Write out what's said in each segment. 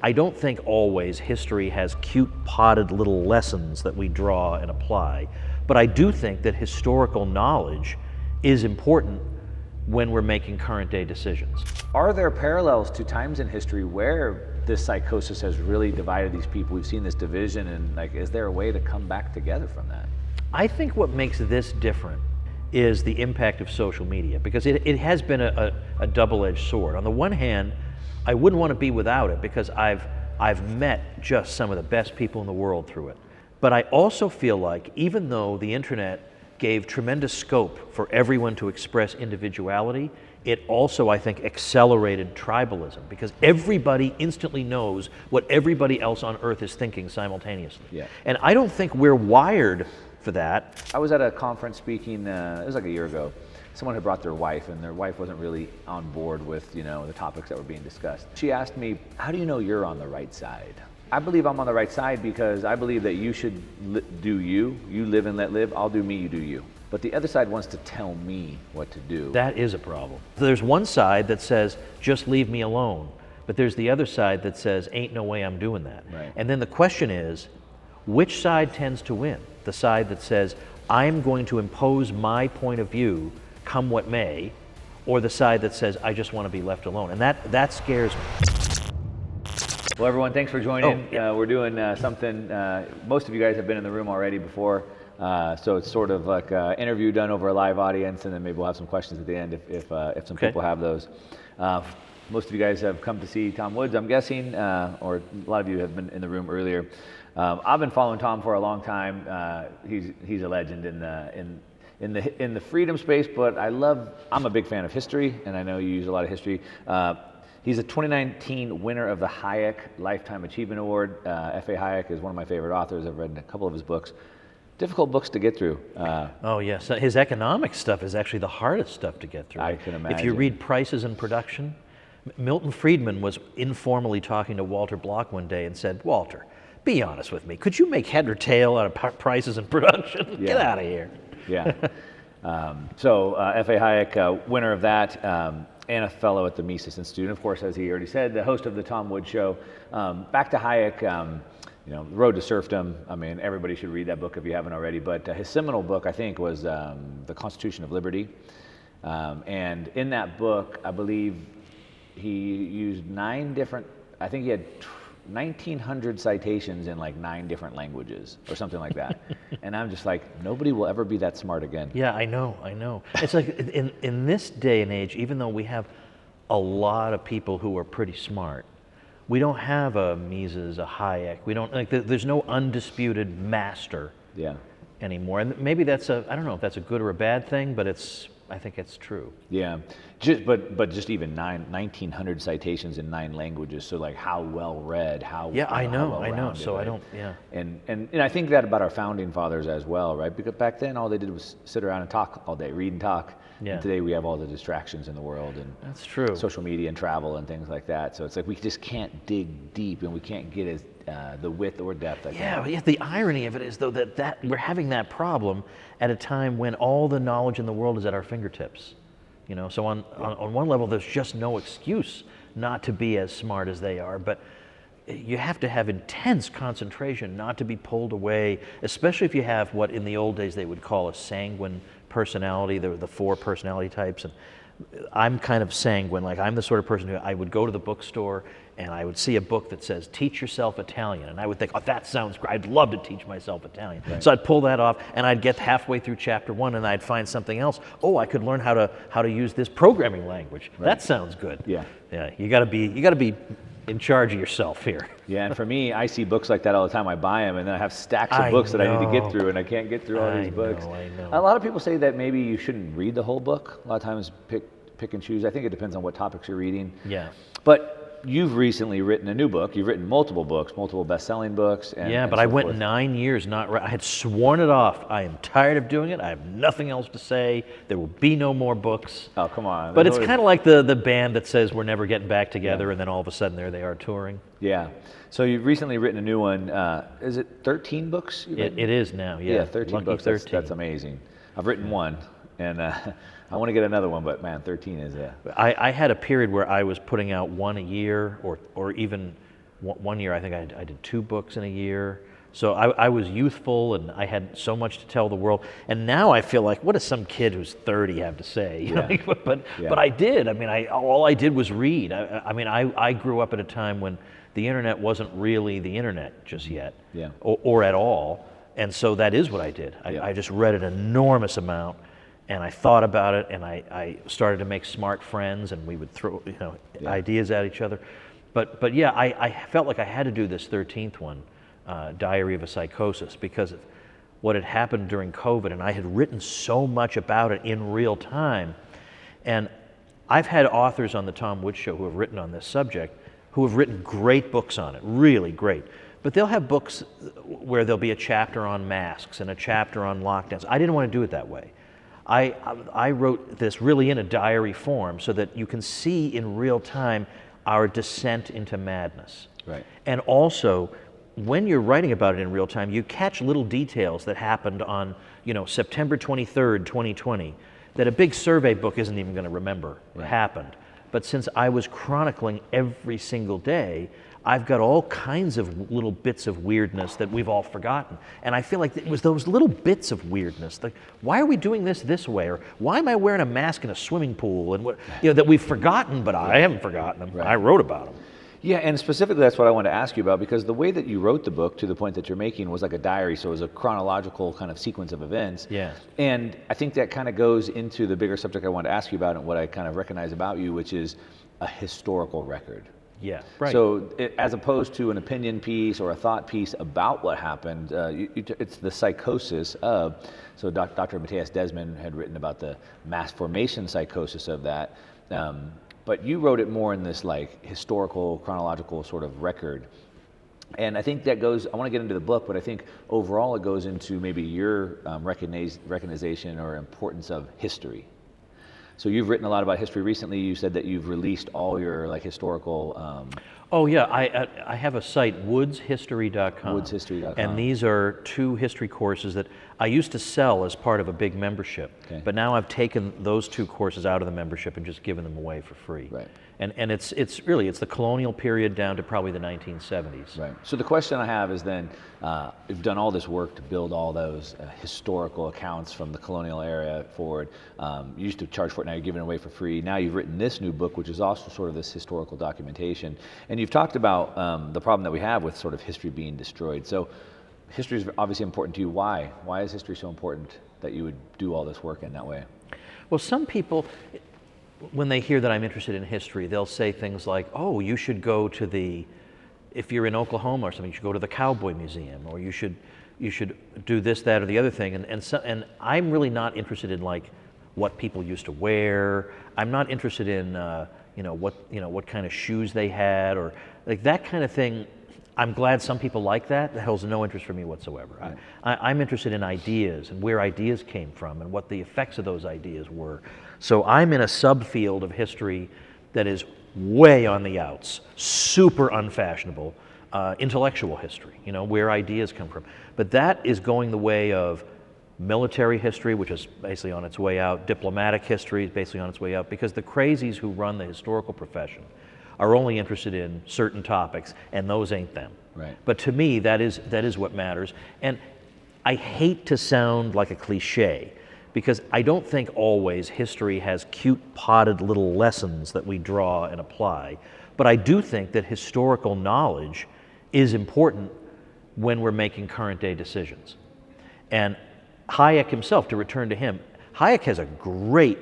I don't think always history has cute potted little lessons that we draw and apply, but I do think that historical knowledge is important when we're making current day decisions. Are there parallels to times in history where this psychosis has really divided these people? We've seen this division, and like, is there a way to come back together from that? I think what makes this different is the impact of social media, because it has been a double-edged sword. On the one hand, I wouldn't want to be without it because I've met just some of the best people in the world through it. But I also feel like even though the internet gave tremendous scope for everyone to express individuality, it also, I think, accelerated tribalism because everybody instantly knows what everybody else on Earth is thinking simultaneously. Yeah. And I don't think we're wired for that. I was at a conference speaking, it was like a year ago. Someone had brought their wife, and their wife wasn't really on board with, the topics that were being discussed. She asked me, how do you know you're on the right side? I believe I'm on the right side because I believe that you should do you. You live and let live. I'll do me, you do you. But the other side wants to tell me what to do. That is a problem. There's one side that says, just leave me alone. But there's the other side that says, ain't no way I'm doing that. Right. And then the question is, which side tends to win? The side that says, I'm going to impose my point of view, come what may, or the side that says, I just want to be left alone. And that scares me. Well, everyone, thanks for joining. Oh, yeah. We're doing something, most of you guys have been in the room already before, so it's sort of like an interview done over a live audience, and then maybe we'll have some questions at the end if some Okay. people have those. Most of you guys have come to see Tom Woods, I'm guessing, or a lot of you have been in the room earlier. I've been following Tom for a long time. He's a legend in the freedom space, but I'm a big fan of history, and I know you use a lot of history. He's a 2019 winner of the Hayek Lifetime Achievement Award. F.A. Hayek is one of my favorite authors. I've read a couple of his books. Difficult books to get through. Oh yes, his economic stuff is actually the hardest stuff to get through. I can imagine. If you read Prices and Production, Milton Friedman was informally talking to Walter Block one day and said, Walter, be honest with me, could you make head or tail out of Prices and Production? Yeah. Get out of here. Yeah. So F.A. Hayek, winner of that, and a fellow at the Mises Institute. And of course, as he already said, the host of the Tom Woods Show. Back to Hayek, Road to Serfdom. I mean, everybody should read that book if you haven't already. But his seminal book, I think, was The Constitution of Liberty. And in that book, I believe he used 9 different, I think he had 1,900 citations in like 9 different languages or something like that. And I'm just like, nobody will ever be that smart again. Yeah, I know. It's like in this day and age, even though we have a lot of people who are pretty smart, we don't have a Mises, a Hayek. We don't there's no undisputed master anymore. And maybe that's I don't know if that's a good or a bad thing, but I think it's true. Yeah, but just even 1,900 citations in 9 languages. So like, how well read? How I know. well-rounded, So right? I don't. Yeah. And I think that about our founding fathers as well, right? Because back then all they did was sit around and talk all day, read and talk. Yeah. And today we have all the distractions in the world and That's true. social media and travel and things like that. So it's like we just can't dig deep and we can't get as the width or depth. Yeah, but the irony of it is though that we're having that problem at a time when all the knowledge in the world is at our fingertips. So on one level, there's just no excuse not to be as smart as they are, but you have to have intense concentration not to be pulled away, especially if you have what in the old days they would call a sanguine personality. There were the 4 personality types, and I'm kind of sanguine. Like, I'm the sort of person who I would go to the bookstore and I would see a book that says, teach yourself Italian. And I would think, oh, that sounds great. I'd love to teach myself Italian. Right. So I'd pull that off and I'd get halfway through chapter 1 and I'd find something else. Oh, I could learn how to use this programming language. Right. That sounds good. Yeah. Yeah. You gotta be in charge of yourself here. Yeah, and for me, I see books like that all the time. I buy them, and then I have stacks of books that I need to get through, and I can't get through all these books. I know. A lot of people say that maybe you shouldn't read the whole book. A lot of times, pick and choose. I think it depends on what topics you're reading. Yeah. But you've recently written a new book. You've written multiple books, multiple best-selling books. But so I went forth. 9 years I had sworn it off. I am tired of doing it. I have nothing else to say. There will be no more books. Oh, come on. But it's kind of like the band that says we're never getting back together, and then all of a sudden there they are touring. Yeah. So you've recently written a new one. Is it 13 books? It is now, yeah. Yeah, 13 Lucky books. 13. That's amazing. I've written one, and I want to get another one, but man, 13 is I had a period where I was putting out one a year or even one year I think I did 2 books in a year. So I was youthful and I had so much to tell the world. And now I feel like, what does some kid who's 30 have to say? You know? But I did. I mean, all I did was read. I grew up at a time when the internet wasn't really the internet just yet, or at all. And so that is what I did. I just read an enormous amount, and I thought about it, and I started to make smart friends, and we would throw ideas at each other. But yeah, I felt like I had to do this 13th one. Diary of a Psychosis, because of what had happened during COVID, and I had written so much about it in real time. And I've had authors on the Tom Woods Show who have written on this subject, who have written great books on it, really great. But they'll have books where there'll be a chapter on masks and a chapter on lockdowns. I didn't want to do it that way. I wrote this really in a diary form so that you can see in real time our descent into madness. Right. And also, when you're writing about it in real time, you catch little details that happened on, September 23rd, 2020, that a big survey book isn't even going to remember happened. But since I was chronicling every single day, I've got all kinds of little bits of weirdness that we've all forgotten. And I feel like it was those little bits of weirdness, like, why are we doing this way? Or why am I wearing a mask in a swimming pool? And that we've forgotten, but I haven't forgotten them. Right. I wrote about them. Yeah, and specifically that's what I wanted to ask you about, because the way that you wrote the book, to the point that you're making, was like a diary, so it was a chronological kind of sequence of events. Yeah. And I think that kind of goes into the bigger subject I wanted to ask you about, and what I kind of recognize about you, which is a historical record. Yeah, right. So as opposed to an opinion piece or a thought piece about what happened, it's the psychosis of, so Dr. Matthias Desmond had written about the mass formation psychosis of that. But you wrote it more in this like historical, chronological sort of record. And I think that goes, I want to get into the book, but I think overall it goes into maybe your recognition or importance of history. So you've written a lot about history recently. You said that you've released all your like historical... Oh yeah, I have a site, woodshistory.com. Woodshistory.com. And these are 2 history courses that I used to sell as part of a big membership. Okay. But now I've taken those 2 courses out of the membership and just given them away for free. Right. And it's really the colonial period down to probably the 1970s. Right. So the question I have is then, you've done all this work to build all those historical accounts from the colonial era forward. You used to charge for it, now you're giving it away for free. Now you've written this new book, which is also sort of this historical documentation. And you've talked about the problem that we have with sort of history being destroyed. So history is obviously important to you. Why? Why is history so important that you would do all this work in that way? Well, some people, when they hear that I'm interested in history, they'll say things like, oh, you should go to if you're in Oklahoma or something, you should go to the Cowboy Museum, or you should do this, that, or the other thing. And I'm really not interested in like what people used to wear. I'm not interested in what kind of shoes they had, or like that kind of thing. I'm glad some people like that. That holds no interest for me whatsoever. Right. I'm interested in ideas and where ideas came from and what the effects of those ideas were. So I'm in a subfield of history that is way on the outs, super unfashionable, intellectual history, where ideas come from. But that is going the way of military history, which is basically on its way out. Diplomatic history is basically on its way out, because the crazies who run the historical profession are only interested in certain topics, and those ain't them. Right. But to me, that is what matters. And I hate to sound like a cliche, because I don't think always history has cute, potted little lessons that we draw and apply. But I do think that historical knowledge is important when we're making current day decisions. And Hayek himself, to return to him, Hayek has a great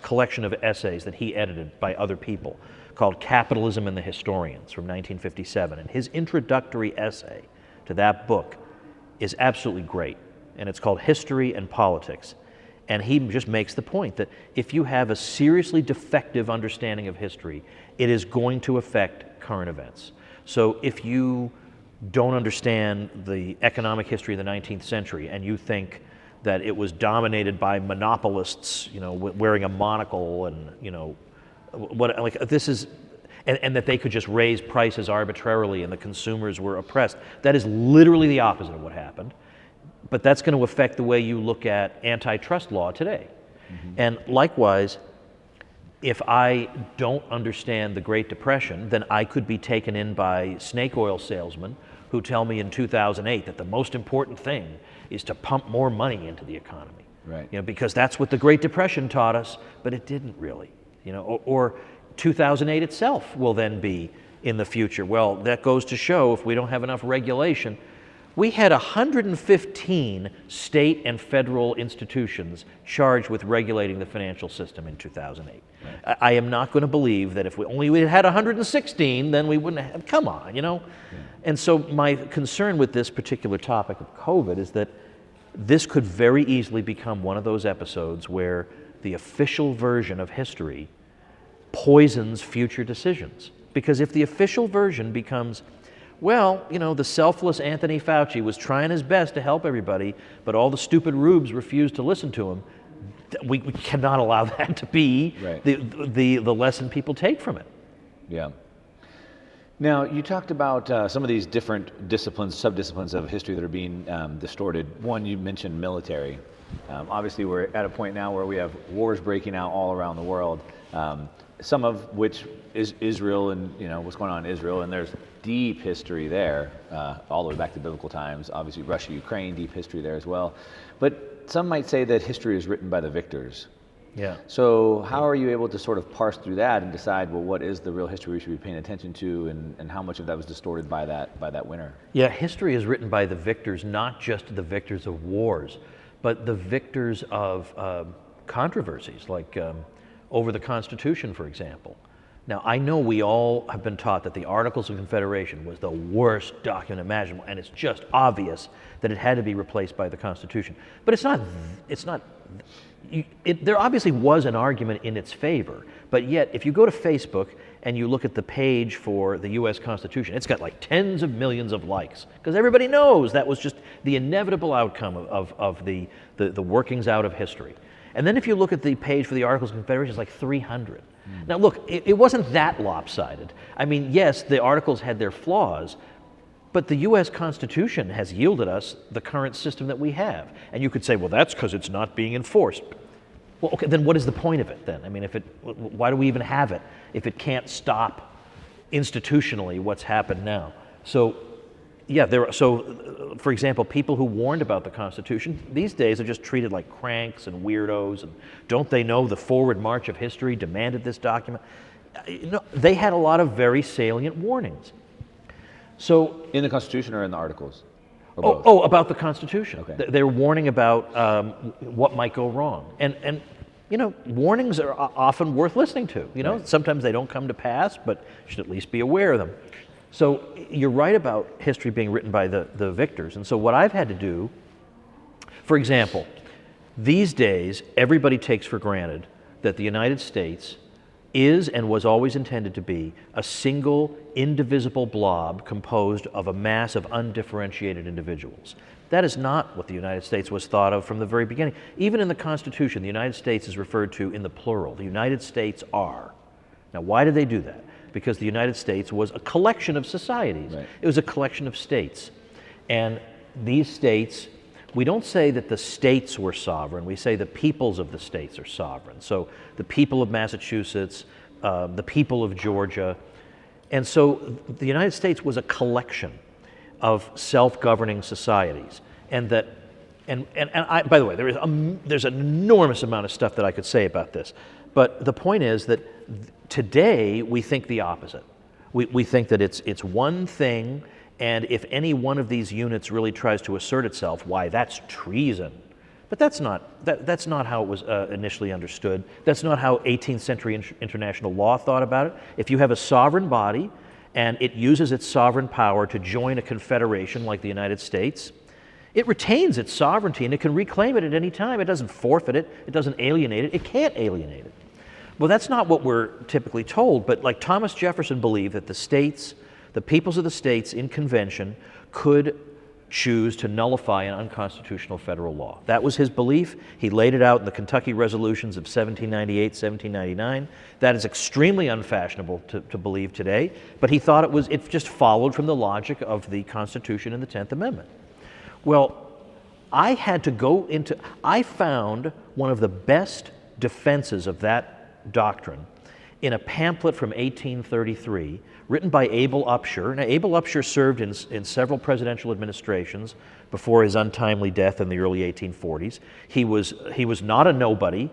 collection of essays that he edited by other people called Capitalism and the Historians from 1957. And his introductory essay to that book is absolutely great. And it's called History and Politics. And he just makes the point that if you have a seriously defective understanding of history, it is going to affect current events. So if you don't understand the economic history of the 19th century and you think that it was dominated by monopolists, wearing a monocle and, and that they could just raise prices arbitrarily and the consumers were oppressed, that is literally the opposite of what happened. But that's going to affect the way you look at antitrust law today. Mm-hmm. And likewise, if I don't understand the Great Depression, then I could be taken in by snake oil salesmen who tell me in 2008 that the most important thing is to pump more money into the economy. Right. You know, because that's what the Great Depression taught us, but it didn't really. You know, or 2008 itself will then be in the future. Well, that goes to show if we don't have enough regulation. We had 115 state and federal institutions charged with regulating the financial system in 2008. Right. I am not going to believe that if we had 116, then we wouldn't have, come on, you know? Yeah. And so my concern with this particular topic of COVID is that this could very easily become one of those episodes where the official version of history poisons future decisions. Because if the official version becomes, well, you know, the selfless Anthony Fauci was trying his best to help everybody, but all the stupid rubes refused to listen to him, we cannot allow that to be right. the lesson people take from it. Yeah. Now, you talked about some of these different disciplines, sub-disciplines of history that are being distorted. One, you mentioned military. Obviously, we're at a point now where we have wars breaking out all around the world, some of which is Israel and, you know, what's going on in Israel, and there's deep history there, all the way back to biblical times. Obviously, Russia, Ukraine, deep history there as well. But some might say that history is written by the victors. Yeah. So how are you able to sort of parse through that and decide, well, what is the real history we should be paying attention to, and how much of that was distorted by that winner? Yeah, history is written by the victors, not just the victors of wars, but the victors of controversies, like over the Constitution, for example. Now, I know we all have been taught that the Articles of Confederation was the worst document imaginable, and it's just obvious that it had to be replaced by the Constitution. But it's not. There obviously was an argument in its favor, but yet if you go to Facebook and you look at the page for the U.S. Constitution, it's got like tens of millions of likes, because everybody knows that was just the inevitable outcome of the workings out of history. And then if you look at the page for the Articles of Confederation, it's like 300. Now look, it wasn't that lopsided. I mean, yes, the Articles had their flaws, but the U.S. Constitution has yielded us the current system that we have. And you could say, well, that's because it's not being enforced. Well, okay, then what is the point of it then? I mean, why do we even have it if it can't stop institutionally what's happened now? So, yeah, for example, people who warned about the Constitution these days are just treated like cranks and weirdos, and don't they know the forward march of history demanded this document? You know, they had a lot of very salient warnings. So, in the Constitution or in the Articles? About the Constitution. Okay. They're warning about what might go wrong. And you know, warnings are often worth listening to. You know, right. Sometimes they don't come to pass, but you should at least be aware of them. So you're right about history being written by the victors. And so what I've had to do, for example, these days, everybody takes for granted that the United States is and was always intended to be a single, indivisible blob composed of a mass of undifferentiated individuals. That is not what the United States was thought of from the very beginning. Even in the Constitution, the United States is referred to in the plural. The United States are. Now, why did they do that? Because the United States was a collection of societies. Right. It was a collection of states. And these states, we don't say that the states were sovereign, we say the peoples of the states are sovereign. So the people of Massachusetts, the people of Georgia. And so the United States was a collection of self-governing societies. And I, by the way, there's an enormous amount of stuff that I could say about this. But the point is that today we think the opposite. We think that it's one thing, and if any one of these units really tries to assert itself, why, that's treason. But that's not how it was initially understood. That's not how 18th century international law thought about it. If you have a sovereign body and it uses its sovereign power to join a confederation like the United States, it retains its sovereignty and it can reclaim it at any time. It doesn't forfeit it. It doesn't alienate it. It can't alienate it. Well, that's not what we're typically told, but like Thomas Jefferson believed that the states, the peoples of the states in convention could choose to nullify an unconstitutional federal law. That was his belief. He laid it out in the Kentucky Resolutions of 1798, 1799. That is extremely unfashionable to believe today, but he thought it just followed from the logic of the Constitution and the 10th Amendment. Well, I found one of the best defenses of that doctrine in a pamphlet from 1833 written by Abel Upshur. Now, Abel Upshur served in several presidential administrations before his untimely death in the early 1840s. He was not a nobody,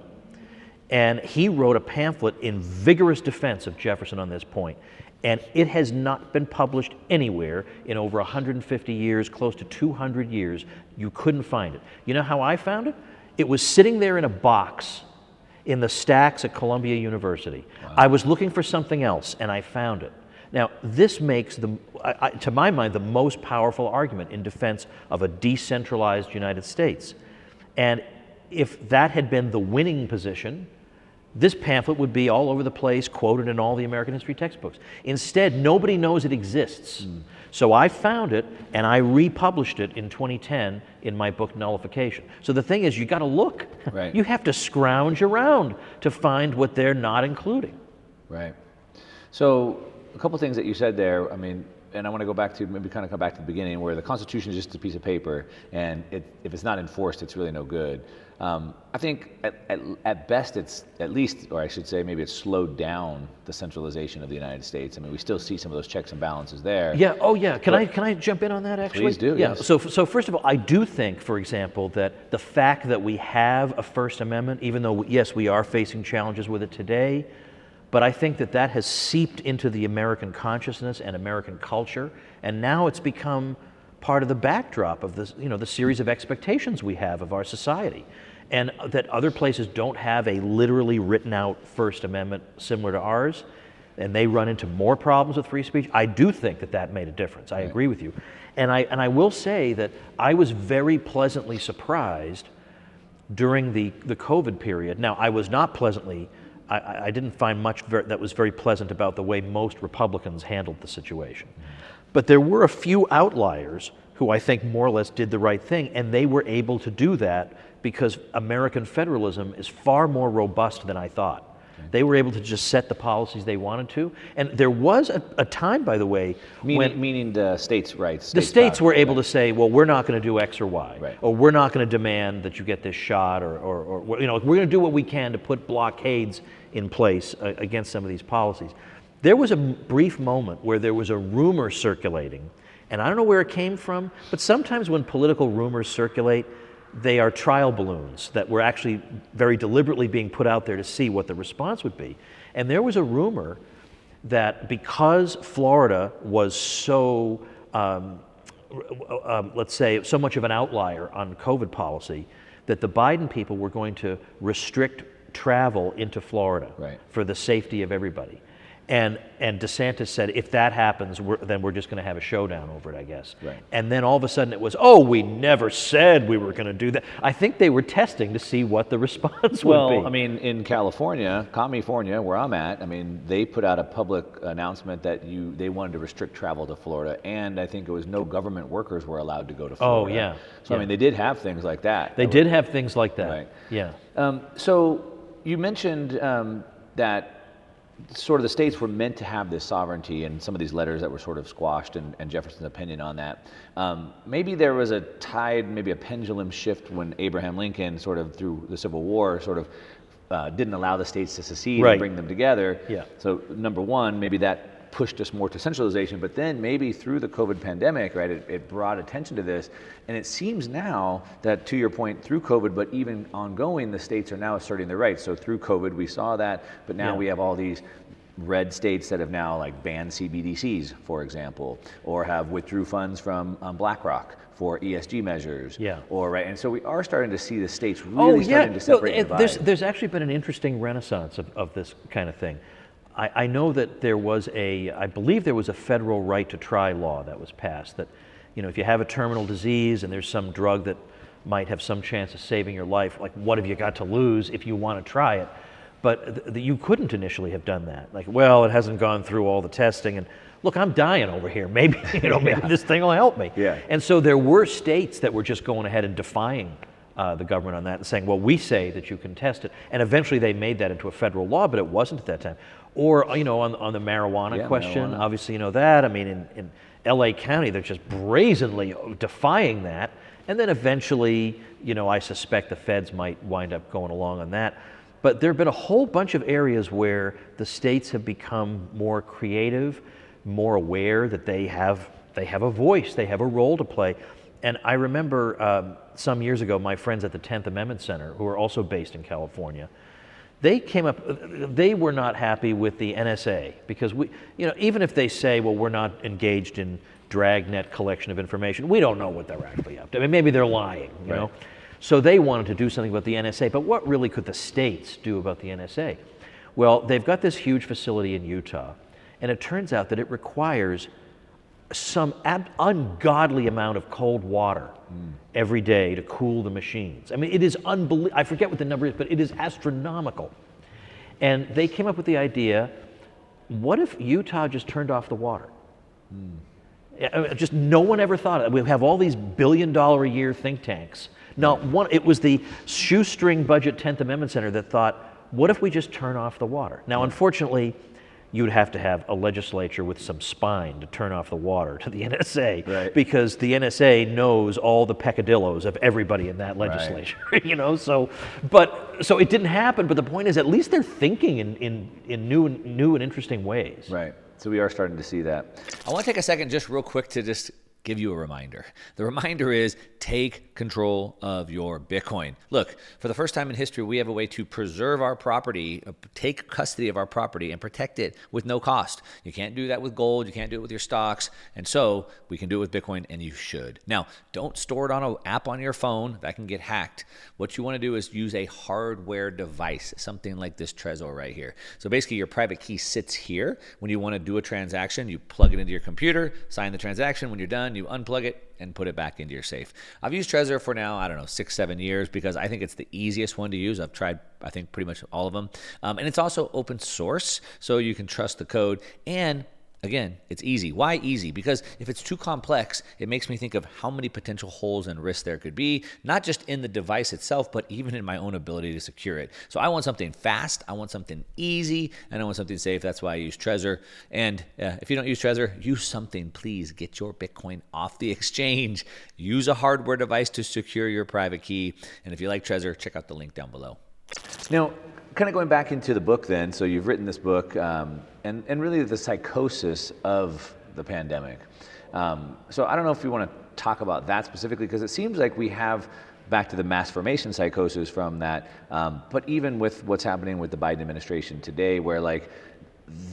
and he wrote a pamphlet in vigorous defense of Jefferson on this point. And it has not been published anywhere in over 150 years, close to 200 years. You couldn't find it. You know how I found it? It was sitting there in a box in the stacks at Columbia University. Wow. I was looking for something else, and I found it. Now, this makes, to my mind, the most powerful argument in defense of a decentralized United States. And if that had been the winning position, this pamphlet would be all over the place, quoted in all the American history textbooks. Instead, nobody knows it exists. So I found it, and I republished it in 2010 in my book, Nullification. So the thing is, you got to look. Right. You have to scrounge around to find what they're not including. Right. So a couple things that you said there, I mean, and I want to go back to, maybe kind of come back to the beginning, where the Constitution is just a piece of paper, and if it's not enforced, it's really no good. I think at best it's at least, or I should say maybe it's slowed down the centralization of the United States. I mean, we still see some of those checks and balances there. Yeah, oh yeah, can I jump in on that actually? Please do, yeah. Yes. So first of all, I do think, for example, that the fact that we have a First Amendment, even though, yes, we are facing challenges with it today, but I think that has seeped into the American consciousness and American culture, and now it's become part of the backdrop of this, the series of expectations we have of our society. And that other places don't have a literally written out First Amendment similar to ours, and they run into more problems with free speech. I do think that made a difference. I agree with you. And I will say that I was very pleasantly surprised during the COVID period. Now, I was not pleasantly, I didn't find much that was very pleasant about the way most Republicans handled the situation. But there were a few outliers who I think more or less did the right thing, and they were able to do that because American federalism is far more robust than I thought. They were able to just set the policies they wanted to. And there was a time, by the way, meaning the states' rights. The states were able to say, well, we're not going to do X or Y, right, or we're not going to demand that you get this shot, or we're going to do what we can to put blockades in place against some of these policies. There was a brief moment where there was a rumor circulating, and I don't know where it came from, but sometimes when political rumors circulate, they are trial balloons that were actually very deliberately being put out there to see what the response would be. And there was a rumor that because Florida was so, let's say, so much of an outlier on COVID policy, that the Biden people were going to restrict travel into Florida for the safety of everybody. And DeSantis said, if that happens, then we're just going to have a showdown over it, I guess. Right. And then all of a sudden it was, oh, we never said we were going to do that. I think they were testing to see what the response would be. Well, I mean, in California, where I'm at, I mean, they put out a public announcement that they wanted to restrict travel to Florida, and I think it was no government workers were allowed to go to Florida. Oh, yeah. So, I mean, they did have things like that. They did have things like that. Right. Yeah. So you mentioned that sort of the states were meant to have this sovereignty, and some of these letters that were sort of squashed, and Jefferson's opinion on that. Maybe there was a tide, maybe a pendulum shift when Abraham Lincoln sort of through the Civil War sort of didn't allow the states to secede and bring them together. Yeah. So number one, maybe that pushed us more to centralization, but then maybe through the COVID pandemic, right, it brought attention to this. And it seems now that, to your point, through COVID, but even ongoing, the states are now asserting their rights. So through COVID, we saw that, but now we have all these red states that have now like banned CBDCs, for example, or have withdrew funds from BlackRock for ESG measures. Yeah. And so we are starting to see the states really starting to separate and divide. There's actually been an interesting renaissance of this kind of thing. I know that there was I believe there was a federal right to try law that was passed, that, if you have a terminal disease and there's some drug that might have some chance of saving your life, like, what have you got to lose if you want to try it? But you couldn't initially have done that. Like, well, it hasn't gone through all the testing, and look, I'm dying over here. Maybe, maybe this thing will help me. Yeah. And so there were states that were just going ahead and defying the government on that and saying, well, we say that you can test it. And eventually they made that into a federal law, but it wasn't at that time. Or, on the marijuana question, marijuana. Obviously, that. I mean, in LA County, they're just brazenly defying that. And then eventually, I suspect the feds might wind up going along on that. But there have been a whole bunch of areas where the states have become more creative, more aware that they have a voice, they have a role to play. And I remember some years ago, my friends at the 10th Amendment Center, who are also based in California, they were not happy with the NSA because even if they say, well, we're not engaged in dragnet collection of information, we don't know what they're actually up to. I mean, maybe they're lying, you know? So they wanted to do something about the NSA, but what really could the states do about the NSA? Well, they've got this huge facility in Utah, and it turns out that it requires some ungodly amount of cold water every day to cool the machines. I mean, it is unbelievable. I forget what the number is, but it is astronomical. And they came up with the idea, what if Utah just turned off the water? Just no one ever thought of it. We have all these billion-dollar-a-year think tanks. It was the shoestring budget 10th Amendment Center that thought, what if we just turn off the water? Now, unfortunately, you'd have to have a legislature with some spine to turn off the water to the NSA, because the NSA knows all the peccadillos of everybody in that legislature, you know. So it didn't happen. But the point is, at least they're thinking in new and interesting ways. Right. So we are starting to see that. I want to take a second, just real quick, to just give you a reminder. The reminder is take control of your Bitcoin. Look, for the first time in history, we have a way to preserve our property, take custody of our property and protect it with no cost. You can't do that with gold. You can't do it with your stocks. And so we can do it with Bitcoin, and you should. Now, don't store it on an app on your phone. That can get hacked. What you want to do is use a hardware device, something like this Trezor right here. So basically, your private key sits here. When you want to do a transaction, you plug it into your computer, sign the transaction. When you're done, you unplug it and put it back into your safe. I've used Trezor for now, 6-7 years, because I think it's the easiest one to use. I've tried, I think, pretty much all of them. And it's also open source, so you can trust the code. And again, it's easy. Why easy? Because if it's too complex, it makes me think of how many potential holes and risks there could be, not just in the device itself, but even in my own ability to secure it. So I want something fast, I want something easy, and I want something safe. That's why I use Trezor. And if you don't use Trezor, use something. Please get your Bitcoin off the exchange. Use a hardware device to secure your private key. And if you like Trezor, check out the link down below. Now, kind of going back into the book then, so you've written this book, and really the psychosis of the pandemic. So I don't know if you want to talk about that specifically, because it seems like we have back to the mass formation psychosis from that, but even with what's happening with the Biden administration today, where like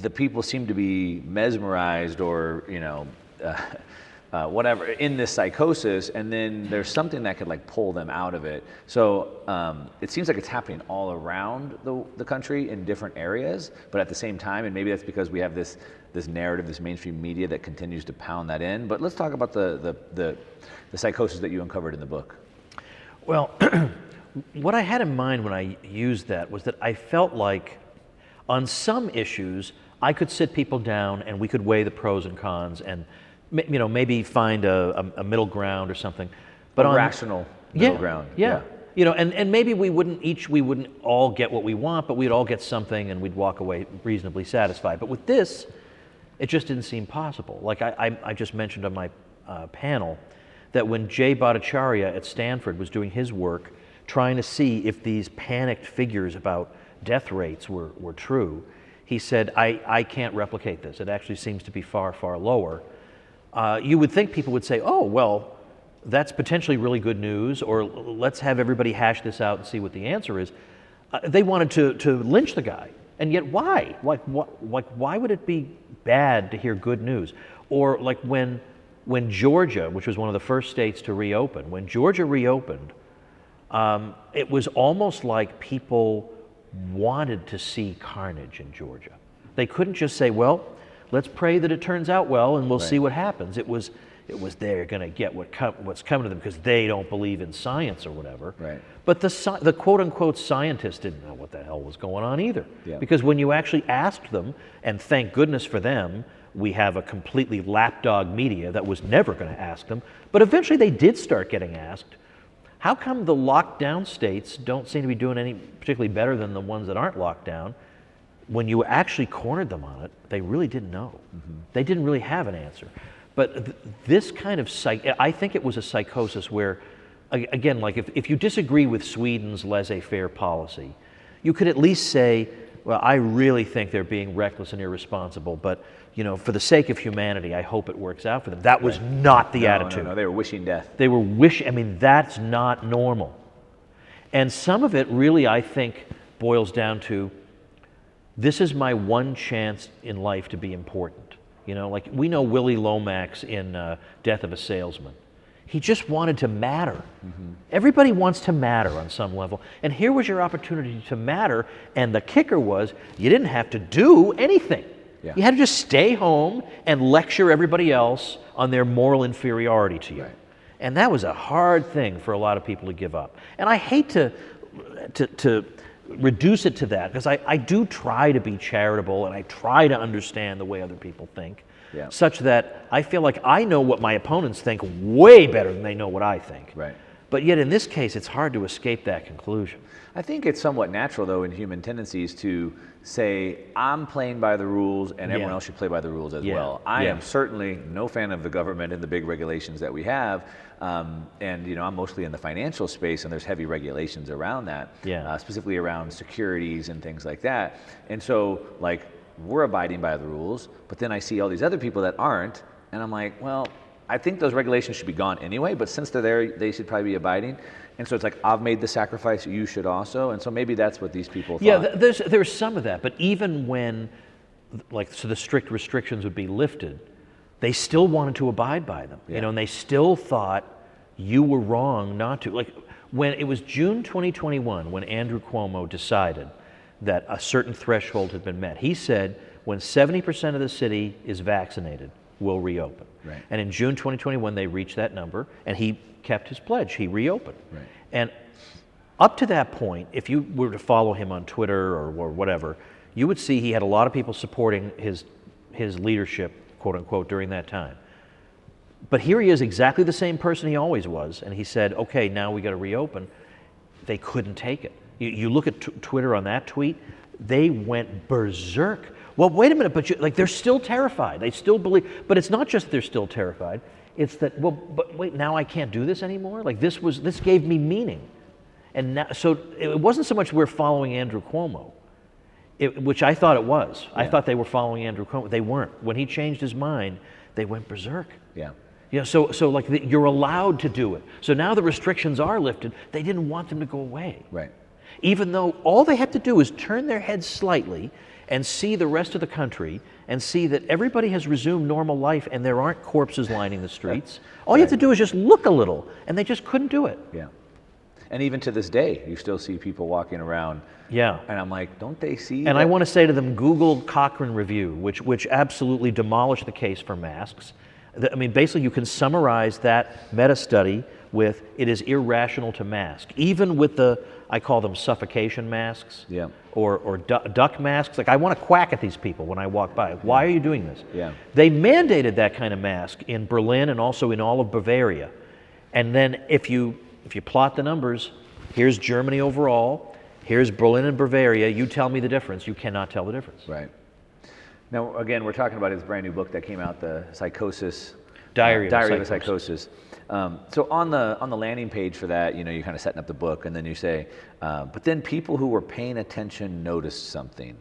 the people seem to be mesmerized or, whatever, in this psychosis, and then there's something that could like pull them out of it. So it seems like it's happening all around the country in different areas, but at the same time, and maybe that's because we have this narrative, this mainstream media that continues to pound that in. But let's talk about the psychosis that you uncovered in the book. Well, what I had in mind when I used that was that I felt like on some issues, I could sit people down and we could weigh the pros and cons and maybe find a middle ground or something, but a rational middle ground. Yeah. And maybe we wouldn't all get what we want, but we'd all get something and we'd walk away reasonably satisfied. But with this, it just didn't seem possible. Like I just mentioned on my panel that when Jay Bhattacharya at Stanford was doing his work, trying to see if these panicked figures about death rates were true, he said, I can't replicate this. It actually seems to be far, far lower. You would think people would say, oh, well, that's potentially really good news, or let's have everybody hash this out and see what the answer is. They wanted to lynch the guy, and yet why? Like, why would it be bad to hear good news? Or like when Georgia, which was one of the first states to reopen, when Georgia reopened, it was almost like people wanted to see carnage in Georgia. They couldn't just say, well, let's pray that it turns out well, and we'll see what happens. It was they're going to get what's coming to them because they don't believe in science or whatever. Right. But the quote unquote scientists didn't know what the hell was going on either. Yeah. Because when you actually asked them, and thank goodness for them, we have a completely lapdog media that was never going to ask them. But eventually they did start getting asked. How come the lockdown states don't seem to be doing any particularly better than the ones that aren't locked down? When you actually cornered them on it, they really didn't know. Mm-hmm. They didn't really have an answer. But this kind of I think it was a psychosis where, again, like if you disagree with Sweden's laissez-faire policy, you could at least say, well, I really think they're being reckless and irresponsible, but for the sake of humanity, I hope it works out for them. That was not the attitude. No, they were wishing death. They were wishing, that's not normal. And some of it really, I think, boils down to, this is my one chance in life to be important. Like we know Willie Lomax in Death of a Salesman. He just wanted to matter. Mm-hmm. Everybody wants to matter on some level. And here was your opportunity to matter, and the kicker was you didn't have to do anything. Yeah. You had to just stay home and lecture everybody else on their moral inferiority to you. Right. And that was a hard thing for a lot of people to give up. And I hate to reduce it to that, because I do try to be charitable and I try to understand the way other people think, such that I feel like I know what my opponents think way better than they know what I think. Right. But yet in this case, it's hard to escape that conclusion. I think it's somewhat natural, though, in human tendencies to say, I'm playing by the rules and everyone else should play by the rules as well. I am certainly no fan of the government and the big regulations that we have. And I'm mostly in the financial space, and there's heavy regulations around that, specifically around securities and things like that. And so, like, we're abiding by the rules, but then I see all these other people that aren't, and I'm like, well, I think those regulations should be gone anyway, but since they're there, they should probably be abiding. And so it's like, I've made the sacrifice, you should also. And so maybe that's what these people thought. Yeah, there's some of that, but even when, so the strict restrictions would be lifted, they still wanted to abide by them, and they still thought you were wrong not to. Like, when it was June 2021, when Andrew Cuomo decided that a certain threshold had been met, he said, when 70% of the city is vaccinated, we'll reopen. Right. And in June 2021, they reached that number, and he kept his pledge. He reopened. Right. And up to that point, if you were to follow him on Twitter or whatever, you would see he had a lot of people supporting his leadership, quote unquote, during that time. But here he is, exactly the same person he always was, and he said, okay, now we got to reopen. They couldn't take it. You look at Twitter on that tweet, they went berserk. Well, wait a minute, but they're still terrified. They still believe, but it's not just they're still terrified. It's that, well, but wait, now I can't do this anymore? Like, this gave me meaning. And now, so it wasn't so much we're following Andrew Cuomo, which I thought it was. I thought they were following Andrew Cuomo. They weren't. When he changed his mind, they went berserk. Yeah. So like you're allowed to do it. So now the restrictions are lifted. They didn't want them to go away. Right. Even though all they have to do is turn their heads slightly and see the rest of the country and see that everybody has resumed normal life and there aren't corpses lining the streets. All you have to do is just look a little, and they just couldn't do it. Yeah. And even to this day, you still see people walking around. Yeah. And I'm like, don't they see? And I want to say to them, Google Cochrane Review, which absolutely demolished the case for masks. I mean, basically, you can summarize that meta-study with, it is irrational to mask. Even with I call them suffocation masks, or duck masks. Like, I want to quack at these people when I walk by. Why are you doing this? Yeah. They mandated that kind of mask in Berlin and also in all of Bavaria. And then if you plot the numbers, here's Germany overall, here's Berlin and Bavaria, you tell me the difference. You cannot tell the difference. Right. Now, again, we're talking about his brand new book that came out, the Psychosis. Diary of a Psychosis. So on the landing page for that, you're kind of setting up the book, and then you say, but then people who were paying attention noticed something.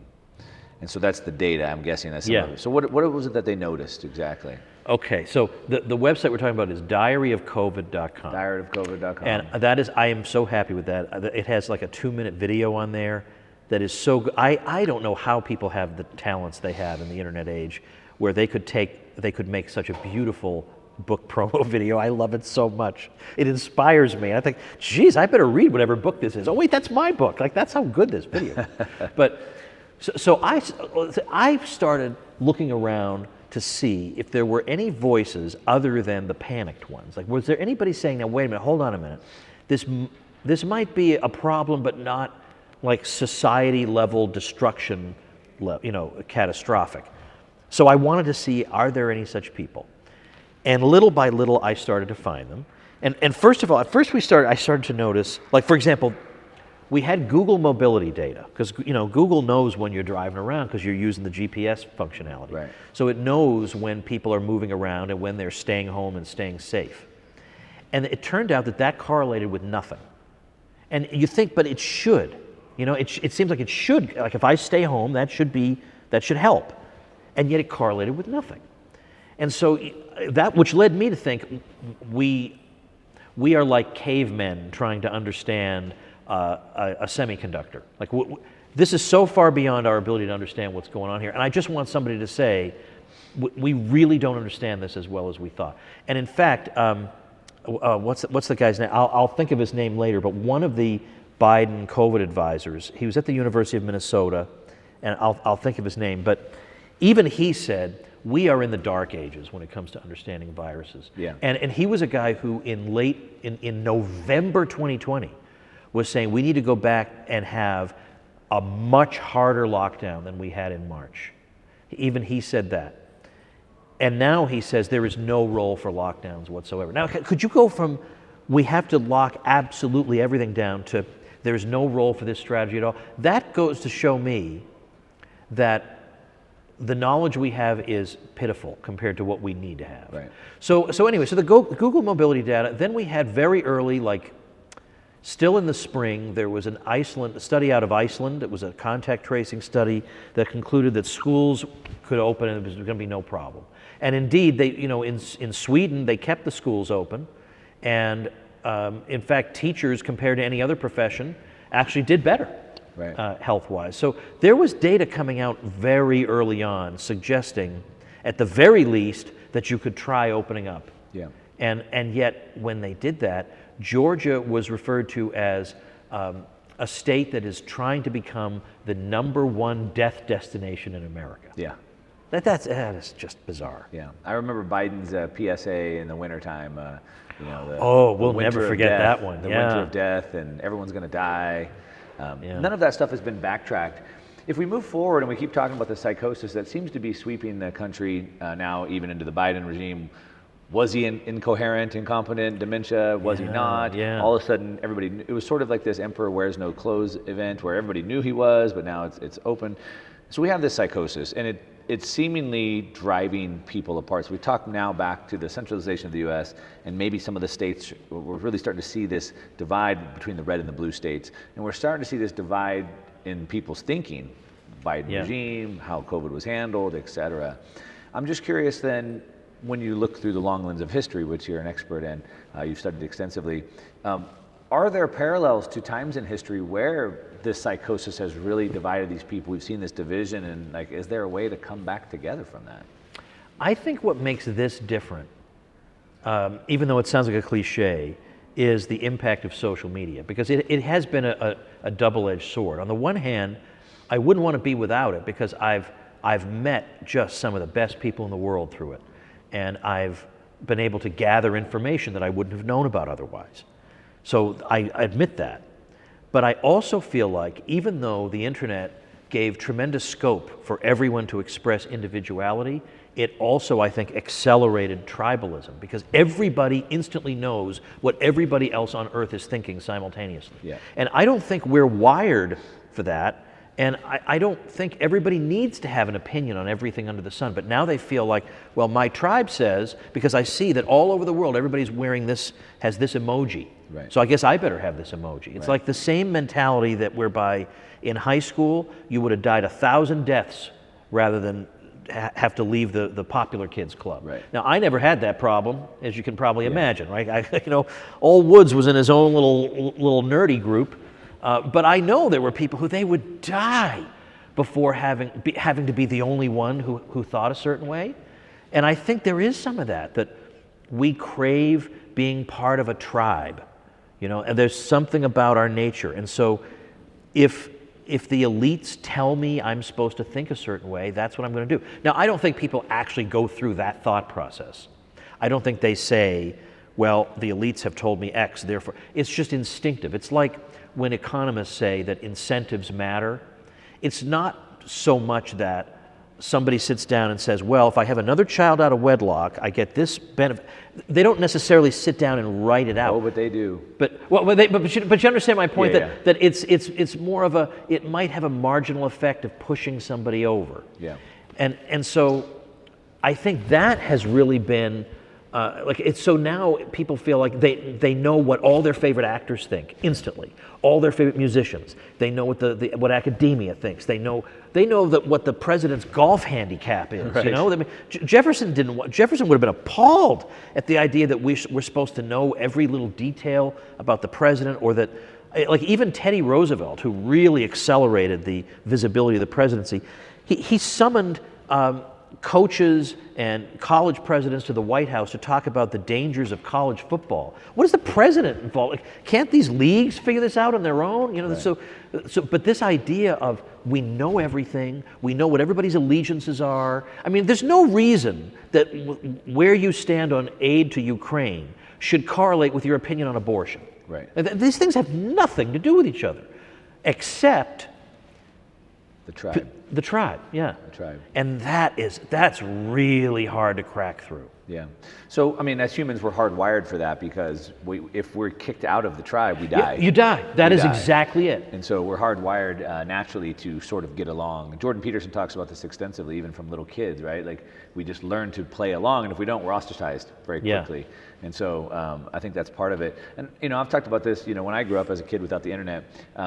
And so that's the data, I'm guessing. That's So what was it that they noticed exactly? Okay, so the website we're talking about is diaryofcovid.com. Diaryofcovid.com. And that is, I am so happy with that. It has like a 2-minute video on there that is so good. I don't know how people have the talents they have in the internet age, where they could make such a beautiful book promo video. I love it so much. It inspires me. I think, geez, I better read whatever book this is. Oh wait, that's my book. Like, that's how good this video. But so I started looking around to see if there were any voices other than the panicked ones. Like, was there anybody saying, now wait a minute, hold on a minute. This might be a problem, but not like society level destruction, catastrophic. So I wanted to see, are there any such people? And little by little, I started to find them. And first of all, I started to notice, like, for example, we had Google mobility data, because Google knows when you're driving around because you're using the GPS functionality. Right. So it knows when people are moving around and when they're staying home and staying safe. And it turned out that correlated with nothing. And you think, but it should. You know, it seems like it should, like if I stay home, that should help. And yet it correlated with nothing. And so that, which led me to think we are like cavemen trying to understand a semiconductor. Like this is so far beyond our ability to understand what's going on here. And I just want somebody to say, we really don't understand this as well as we thought. And in fact, what's the guy's name? I'll think of his name later, but one of the Biden COVID advisors, he was at the University of Minnesota, and I'll think of his name, but even he said, we are in the dark ages when it comes to understanding viruses. Yeah. And he was a guy who in November 2020 was saying we need to go back and have a much harder lockdown than we had in March. Even he said that. And now he says there is no role for lockdowns whatsoever. Now, could you go from we have to lock absolutely everything down to there's no role for this strategy at all? That goes to show me that the knowledge we have is pitiful compared to what we need to have. Right. So anyway, so the Google mobility data, then we had very early, like still in the spring, there was a study out of Iceland. It was a contact tracing study that concluded that schools could open and there was going to be no problem. And indeed, they, in Sweden, they kept the schools open. And in fact, teachers, compared to any other profession, actually did better. Right. Health-wise. So there was data coming out very early on suggesting, at the very least, that you could try opening up. Yeah. And yet, when they did that, Georgia was referred to as a state that is trying to become the #1 death destination in America. Yeah. That is just bizarre. Yeah. I remember Biden's PSA in the wintertime. We'll never forget that one. The winter of death, and everyone's going to die. None of that stuff has been backtracked. If we move forward and we keep talking about the psychosis that seems to be sweeping the country now, even into the Biden regime, was he incoherent, incompetent, dementia? Was he not? Yeah. All of a sudden, it was sort of like this Emperor Wears No Clothes event where everybody knew he was, but now it's open. So we have this psychosis, and it's seemingly driving people apart. So we talk now back to the centralization of the U.S. and maybe some of the states. We're really starting to see this divide between the red and the blue states, and we're starting to see this divide in people's thinking, Biden regime, how COVID was handled, et cetera. I'm just curious then, when you look through the long lens of history, which you're an expert in, you've studied extensively, are there parallels to times in history where this psychosis has really divided these people? We've seen this division, and is there a way to come back together from that? I think what makes this different, even though it sounds like a cliche, is the impact of social media, because it has been a double-edged sword. On the one hand, I wouldn't want to be without it, because I've met just some of the best people in the world through it, and I've been able to gather information that I wouldn't have known about otherwise. So I admit that. But I also feel like even though the internet gave tremendous scope for everyone to express individuality, it also, I think, accelerated tribalism, because everybody instantly knows what everybody else on Earth is thinking simultaneously. Yeah. And I don't think we're wired for that. And I don't think everybody needs to have an opinion on everything under the sun. But now they feel like, well, my tribe says, because I see that all over the world, everybody's wearing this, has this emoji. Right. So I guess I better have this emoji. It's like the same mentality that whereby in high school, you would have died 1,000 deaths rather than have to leave the popular kids club. Right. Now, I never had that problem, as you can probably imagine, right? Old Woods was in his own little nerdy group. But I know there were people who they would die before having to be the only one who thought a certain way. And I think there is some of that we crave being part of a tribe, and there's something about our nature. And so if the elites tell me I'm supposed to think a certain way, that's what I'm going to do. Now, I don't think people actually go through that thought process. I don't think they say, well, the elites have told me X, therefore. It's just instinctive. It's like when economists say that incentives matter. It's not so much that somebody sits down and says, well, if I have another child out of wedlock, I get this benefit. They don't necessarily sit down and write it out. Oh, but they do. But you understand my point, that it's more of it might have a marginal effect of pushing somebody over. Yeah. And so I think that has really been Like it's so now people feel like they know what all their favorite actors think instantly, all their favorite musicians. They know what what academia thinks. They know that what the president's golf handicap is. Right. You know, I mean, Jefferson would have been appalled at the idea that we're supposed to know every little detail about the president, or that, like even Teddy Roosevelt, who really accelerated the visibility of the presidency, he summoned coaches and college presidents to the White House to talk about the dangers of college football. What is the president involved? Like, can't these leagues figure this out on their own? You know, Right. but this idea of we know everything, we know what everybody's allegiances are. I mean, there's no reason that where you stand on aid to Ukraine should correlate with your opinion on abortion. Right. These things have nothing to do with each other, except The tribe. the tribe, yeah. The tribe. And that's really hard to crack through. Yeah. So, I mean, as humans, we're hardwired for that, because if we're kicked out of the tribe, we die. You die. That is die. exactly it. And so we're hardwired naturally to sort of get along. Jordan Peterson talks about this extensively, even from little kids, right? Like, we just learn to play along, and if we don't, we're ostracized very quickly. Yeah. And so I think that's part of it. And, you know, I've talked about this, you know, when I grew up as a kid without the internet,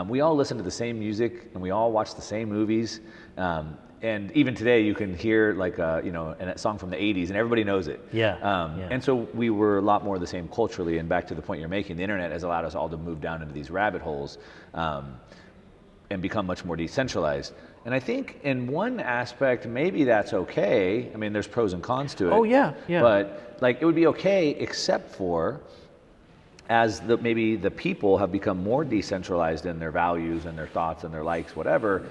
we all listened to the same music, and we all watched the same movies. And even today, you can hear like you know, a song from the '80s, and everybody knows it. Yeah. And so we were a lot more the same culturally. And back to the point you're making, the internet has allowed us all to move down into these rabbit holes and become much more decentralized. And I think in one aspect, maybe that's okay. I mean, there's pros and cons to it. Oh yeah, yeah. But like, it would be okay, except for as maybe the people have become more decentralized in their values and their thoughts and their likes, whatever.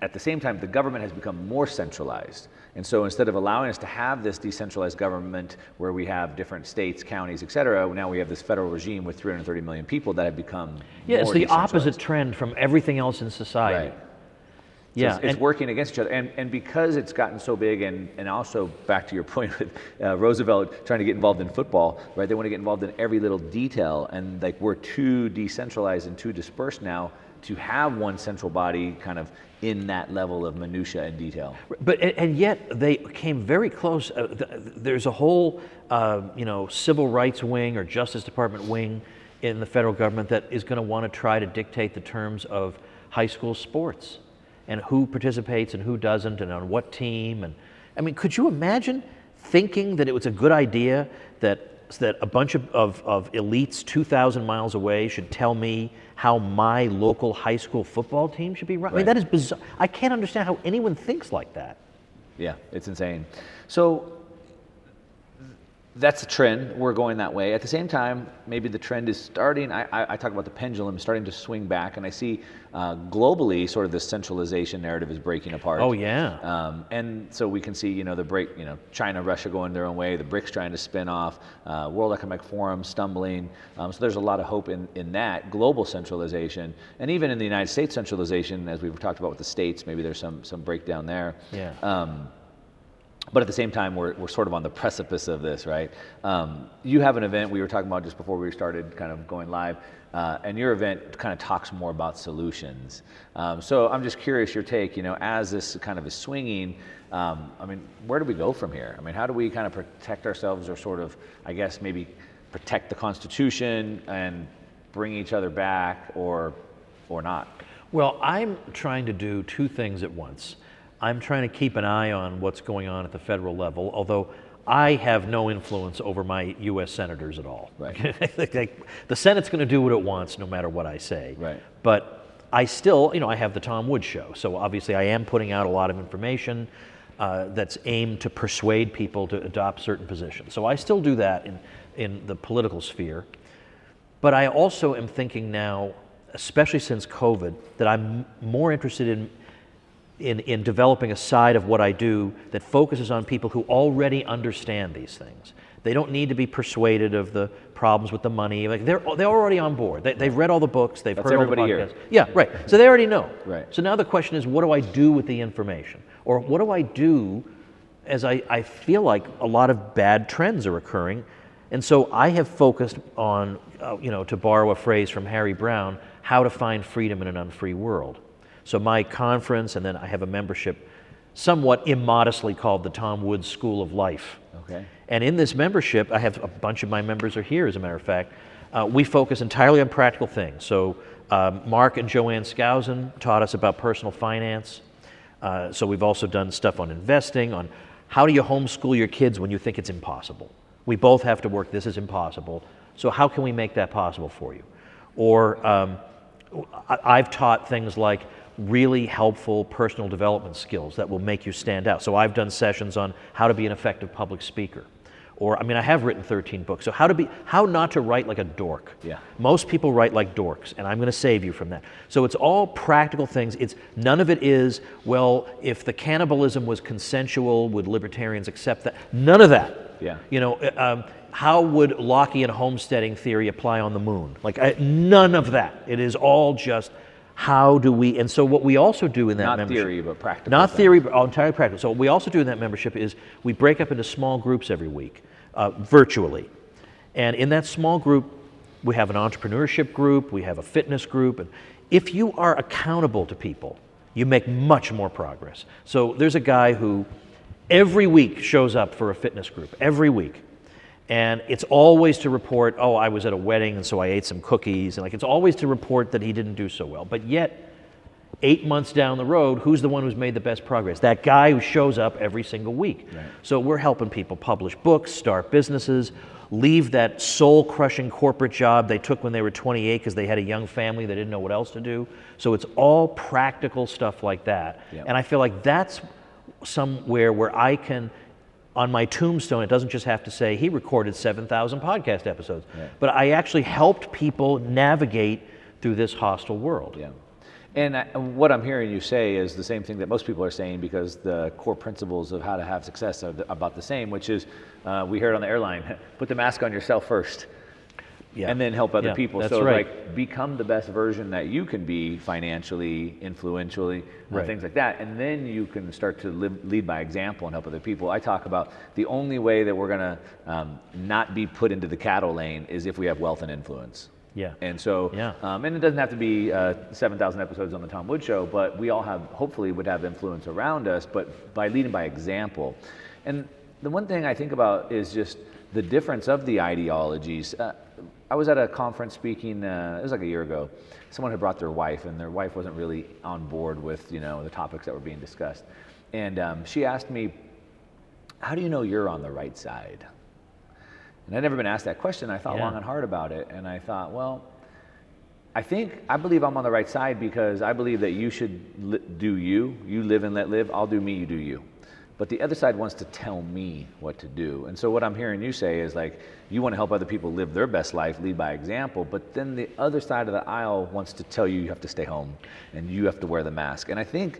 At the same time, the government has become more centralized. And so instead of allowing us to have this decentralized government where we have different states, counties, et cetera, now we have this federal regime with 330 million people that have become Yeah, it's more the decentralized. opposite trend from everything else in society. Right. Yeah, So it's working against each other. And because it's gotten so big, and also back to your point with Roosevelt trying to get involved in football, right? They want to get involved in every little detail. And like, we're too decentralized and too dispersed now to have one central body kind of in that level of minutia and detail. But and yet they came very close. There's a whole you know, civil rights wing or Justice Department wing in the federal government that is going to want to try to dictate the terms of high school sports and who participates and who doesn't and on what team. And I mean, could you imagine thinking that it was a good idea that a bunch of elites 2,000 miles away should tell me how my local high school football team should be run? I mean, that is bizarre. I can't understand how anyone thinks like that. Yeah, it's insane. So that's a trend. We're going that way. At the same time, maybe the trend is starting. I talk about the pendulum starting to swing back, and I see globally sort of this centralization narrative is breaking apart. Oh yeah. And so we can see, you know, China, Russia going their own way, the BRICS trying to spin off, World Economic Forum stumbling. So there's a lot of hope in that global centralization, and even in the United States centralization, as we've talked about with the states. Maybe there's some breakdown there. Yeah. But at the same time, we're sort of on the precipice of this, right? You have an event we were talking about just before we started kind of going live, and your event kind of talks more about solutions. So I'm just curious your take, you know, as this kind of is swinging, I mean, where do we go from here? I mean, how do we kind of protect ourselves, or sort of, I guess, maybe protect the Constitution and bring each other back, or not? Well, I'm trying to do two things at once. I'm trying to keep an eye on what's going on at the federal level, although I have no influence over my U.S. senators at all. Right. The Senate's going to do what it wants no matter what I say. Right. But I still, you know, I have the Tom Woods Show, so obviously I am putting out a lot of information that's aimed to persuade people to adopt certain positions. So I still do that in the political sphere. But I also am thinking now, especially since COVID, that I'm more interested in developing a side of what I do that focuses on people who already understand these things. They don't need to be persuaded of the problems with the money. Like they're already on board. They've read all the books. They've heard all the podcasts. Here. Yeah, right. So they already know. Right. So now the question is, what do I do with the information? Or what do I do as I feel like a lot of bad trends are occurring? And so I have focused on, you know, to borrow a phrase from Harry Brown, how to find freedom in an unfree world. So my conference, and then I have a membership somewhat immodestly called the Tom Woods School of Life. Okay. And in this membership, I have a bunch of my members are here, as a matter of fact. We focus entirely on practical things. So Mark and Joanne Skousen taught us about personal finance. So we've also done stuff on investing, on how do you homeschool your kids when you think it's impossible. We both have to work, this is impossible. So how can we make that possible for you? Or I've taught things like really helpful personal development skills that will make you stand out. So I've done sessions on how to be an effective public speaker. Or, I mean, I have written 13 books. So how not to write like a dork. Yeah. Most people write like dorks, and I'm going to save you from that. So it's all practical things. None of it is, well, if the cannibalism was consensual, would libertarians accept that? None of that. Yeah. You know, how would Lockean homesteading theory apply on the moon? Like, none of that. It is all just how do we, and so what we also do in that Not membership. Not theory, but practical. Not theory, but entirely practical. So what we also do in that membership is we break up into small groups every week, virtually. And in that small group, we have an entrepreneurship group, we have a fitness group, and if you are accountable to people, you make much more progress. So there's a guy who every week shows up for a fitness group, every week. And it's always to report, oh, I was at a wedding and so I ate some cookies. And like, it's always to report that he didn't do so well. But yet, 8 months down the road, who's the one who's made the best progress? That guy who shows up every single week. Right. So we're helping people publish books, start businesses, leave that soul-crushing corporate job they took when they were 28 because they had a young family, they didn't know what else to do. So it's all practical stuff like that. Yep. And I feel like that's somewhere where I can, on my tombstone, it doesn't just have to say he recorded 7,000 podcast episodes, yeah. but I actually helped people navigate through this hostile world. Yeah. And what I'm hearing you say is the same thing that most people are saying, because the core principles of how to have success are about the same, which is, we heard on the airline, put the mask on yourself first. Yeah. And then help other people. That's so right. like, become the best version that you can be financially, influentially, right. Things like that. And then you can start to lead by example and help other people. I talk about the only way that we're going to not be put into the cattle lane is if we have wealth and influence. Yeah. And so, yeah. And it doesn't have to be 7,000 episodes on the Tom Woods Show, but we all have, hopefully would have influence around us, but by leading by example. And the one thing I think about is just the difference of the ideologies. I was at a conference speaking, it was like a year ago. Someone had brought their wife, and their wife wasn't really on board with, the topics that were being discussed. And she asked me, how do you know you're on the right side? And I'd never been asked that question. I thought long and hard about it, and I thought, well, I believe I'm on the right side because I believe that you should do you. You live and let live. I'll do me, you do you. But the other side wants to tell me what to do. And so what I'm hearing you say is like, you want to help other people live their best life, lead by example, but then the other side of the aisle wants to tell you have to stay home and you have to wear the mask. And I think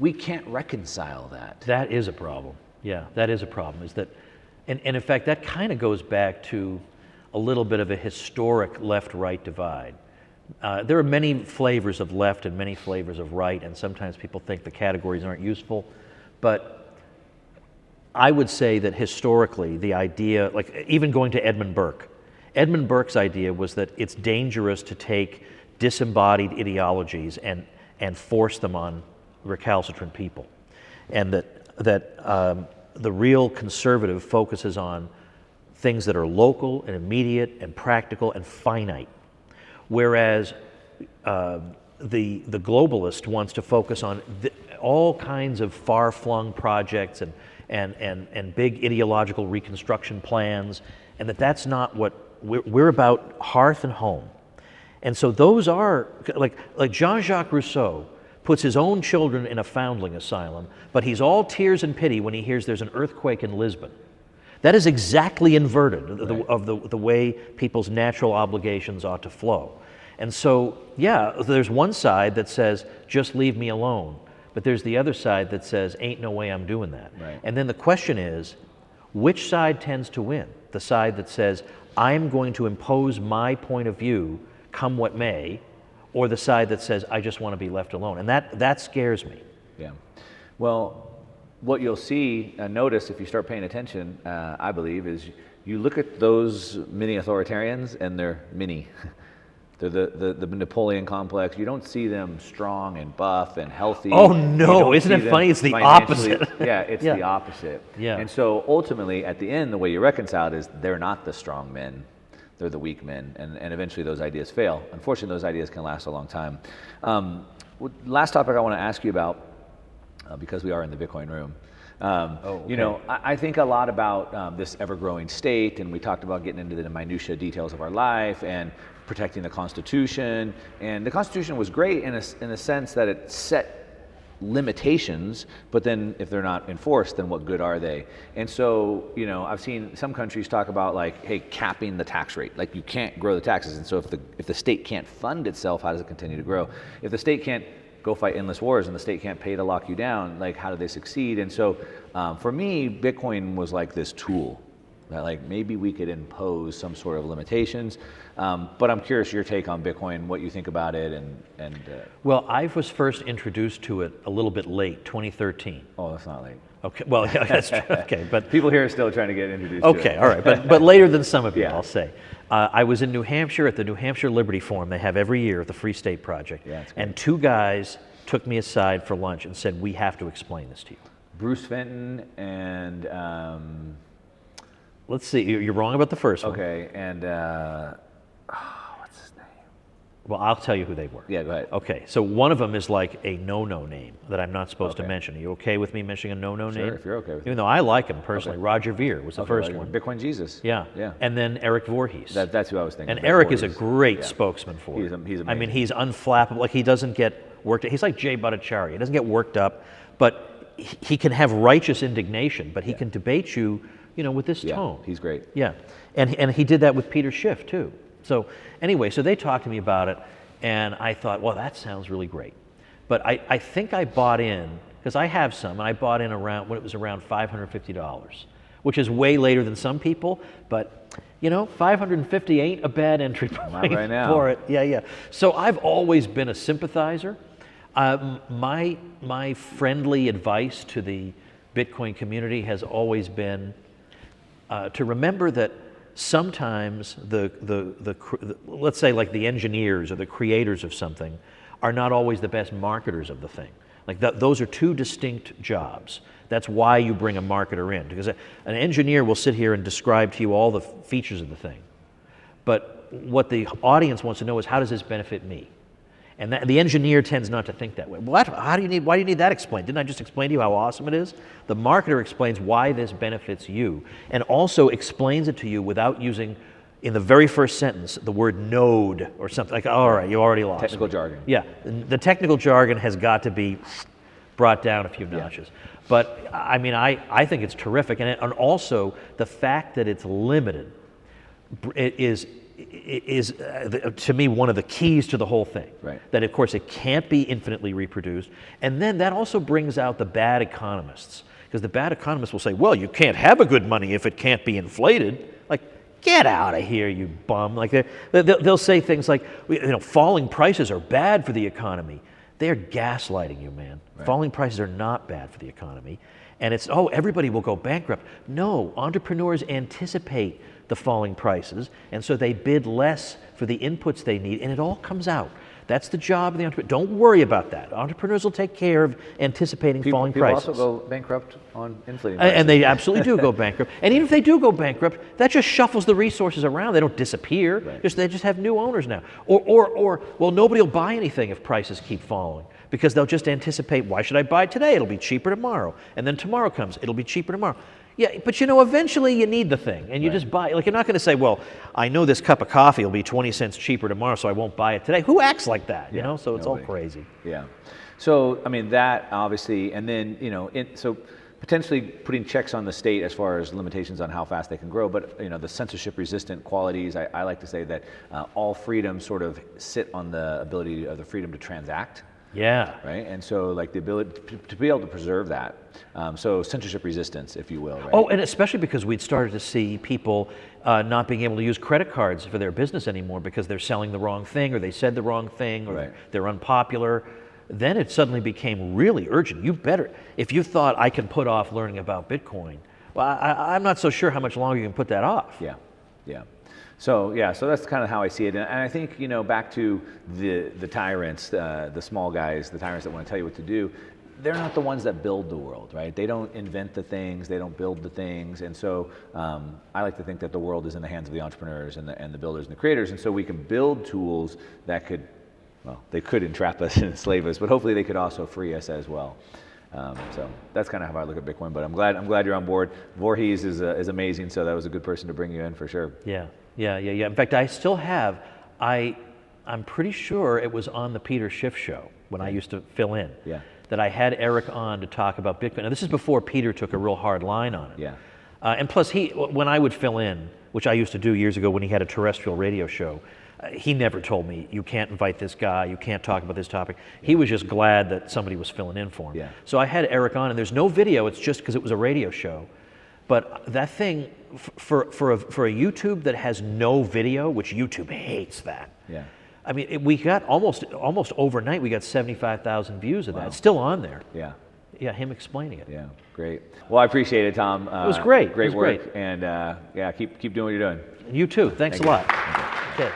we can't reconcile that. That is a problem. Yeah, that is a problem. Is that, and in fact, that kind of goes back to a little bit of a historic left-right divide. There are many flavors of left and many flavors of right, and sometimes people think the categories aren't useful, but I would say that historically the idea, like even going to Edmund Burke's idea was that it's dangerous to take disembodied ideologies and force them on recalcitrant people, and that the real conservative focuses on things that are local and immediate and practical and finite, whereas the globalist wants to focus on all kinds of far-flung projects and big ideological reconstruction plans, and that's not what we're about. Hearth and home. And so those are, like Jean-Jacques Rousseau puts his own children in a foundling asylum, but he's all tears and pity when he hears there's an earthquake in Lisbon. That is exactly inverted right. of the way people's natural obligations ought to flow. And so, yeah, there's one side that says, just leave me alone. But there's the other side that says, ain't no way I'm doing that. Right. And then the question is, which side tends to win? The side that says, I'm going to impose my point of view, come what may, or the side that says, I just want to be left alone. And that scares me. Yeah. Well, what you'll see, notice if you start paying attention, I believe, is you look at those mini authoritarians and they're They're the Napoleon complex. You don't see them strong and buff and healthy. Oh no, isn't it funny? It's the opposite. Yeah, it's the opposite. Yeah. And so ultimately, at the end, the way you reconcile it is they're not the strong men. They're the weak men, and eventually those ideas fail. Unfortunately, those ideas can last a long time. Last topic I want to ask you about, because we are in the Bitcoin room. Okay. You know, I think a lot about this ever-growing state, and we talked about getting into the minutia details of our life and protecting the Constitution. And the Constitution was great in a sense that it set limitations, but then if they're not enforced, then what good are they? And so, you know, I've seen some countries talk about like, hey, capping the tax rate. Like you can't grow the taxes. And so if the state can't fund itself, how does it continue to grow? If the state can't go fight endless wars and the state can't pay to lock you down, like how do they succeed? And so for me, Bitcoin was like this tool that like maybe we could impose some sort of limitations. But I'm curious your take on Bitcoin, what you think about it, and Well, I was first introduced to it a little bit late, 2013. oh, that's not late. Okay, well, yeah, that's true. Okay, but People here are still trying to get introduced to it. okay, all right, but later than some of you, Yeah. I'll say. I was in New Hampshire at the New Hampshire Liberty Forum they have every year at the Free State Project, Yeah, that's great. and two guys took me aside for lunch and said, "We have to explain this to you." Bruce Fenton and Let's see, you're wrong about the first one. okay, and what's his name? Well, I'll tell you who they were. Yeah, go ahead. Okay, so one of them is like a no-no name that I'm not supposed to Okay. mention. Are you okay with me mentioning a no-no name? Sure, if you're okay with Even though I like him personally. Roger Ver was the Okay, first like one. Bitcoin Jesus. Yeah. Yeah. And then Eric Voorhees. That's who I was thinking. And of, Eric is a Voorhees. great Yeah. spokesman for He's it. amazing. I mean, he's unflappable. Like, he doesn't get worked up. He's like Jay Bhattacharya. He doesn't get worked up, but he can have righteous indignation, but he can debate you, you know, with this Yeah, tone. he's great. Yeah. And he did that with Peter Schiff, too. So anyway, so they talked to me about it, and I thought, well, that sounds really great. But I think I bought in, because I have some, and I bought in around, when it was around $550, which is way later than some people, but you know, 550 ain't a bad entry point right now. for it. Yeah, yeah. So I've always been a sympathizer. My friendly advice to the Bitcoin community has always been to remember that sometimes let's say like the engineers or the creators of something are not always the best marketers of the thing. Like those are two distinct jobs. That's why you bring a marketer in, because an engineer will sit here and describe to you all the features of the thing. But what the audience wants to know is, how does this benefit me? And the engineer tends not to think that way. What? Why do you need that explained? Didn't I just explain to you how awesome it is? The marketer explains why this benefits you, and also explains it to you without using, in the very first sentence, the word node or something. Like, all right, you already lost Technical me. jargon. Yeah, the technical jargon has got to be brought down a few notches. But I mean, I think it's terrific, and also the fact that it's limited is to me one of the keys to the whole thing. Right. That of course it can't be infinitely reproduced, and then that also brings out the bad economists, because the bad economists will say, well, you can't have a good money if it can't be inflated. Like, get out of here, you bum. Like they'll say things like, you know, falling prices are bad for the economy. They're gaslighting you, man. Right. Falling prices are not bad for the economy. And it's, oh, everybody will go bankrupt. No, entrepreneurs anticipate the falling prices, and so they bid less for the inputs they need, and it all comes out. That's the job of the entrepreneur. Don't worry about that. Entrepreneurs will take care of anticipating falling prices. People also go bankrupt on inflating prices. And they absolutely do go bankrupt. And even if they do go bankrupt, that just shuffles the resources around. They don't disappear. Right. They just have new owners now. Or well, nobody will buy anything if prices keep falling, because they'll just anticipate, why should I buy it today? It'll be cheaper tomorrow. And then tomorrow comes, it'll be cheaper tomorrow. Yeah, but you know, eventually you need the thing, and you just buy it. Like, you're not going to say, well, I know this cup of coffee will be 20 cents cheaper tomorrow, so I won't buy it today. Who acts like that, you know? So it's all crazy. Yeah. So, I mean, that obviously, and then, you know, so potentially putting checks on the state as far as limitations on how fast they can grow, but, you know, the censorship resistant qualities, I like to say that all freedoms sort of sit on the ability of the freedom to transact. Yeah. Right, and so like the ability to be able to preserve that, so censorship resistance, if you will. Right? Oh, and especially because we'd started to see people not being able to use credit cards for their business anymore because they're selling the wrong thing, or they said the wrong thing, or they're unpopular. Then it suddenly became really urgent. You better, if you thought I can put off learning about Bitcoin, well, I'm not so sure how much longer you can put that off. Yeah, yeah. So yeah, so that's kind of how I see it, and I think back to the tyrants, the small guys, the tyrants that want to tell you what to do. They're not the ones that build the world, right? They don't invent the things, they don't build the things, and so I like to think that the world is in the hands of the entrepreneurs and the builders and the creators, and so we can build tools that could, well, they could entrap us and enslave us, but hopefully they could also free us as well. So that's kind of how I look at Bitcoin. But I'm glad you're on board. Voorhees is amazing, so that was a good person to bring you in for sure. Yeah. In fact, I still have. I'm pretty sure it was on the Peter Schiff show when I used to fill in. Yeah. That I had Eric on to talk about Bitcoin. Now this is before Peter took a real hard line on it. Yeah. And plus, when I would fill in, which I used to do years ago when he had a terrestrial radio show, he never told me, you can't invite this guy, you can't talk about this topic. Yeah. He was just glad that somebody was filling in for him. Yeah. So I had Eric on, and there's no video, it's just because it was a radio show. But that thing, for a YouTube that has no video, which YouTube hates that. Yeah. I mean, we got almost overnight, we got 75,000 views of that. Wow. It's still on there. Yeah. Yeah, him explaining it. Yeah, great. Well, I appreciate it, Tom. It was great. Great work. Great. And yeah, keep doing what you're doing. You too. Thanks a lot. Okay. Okay.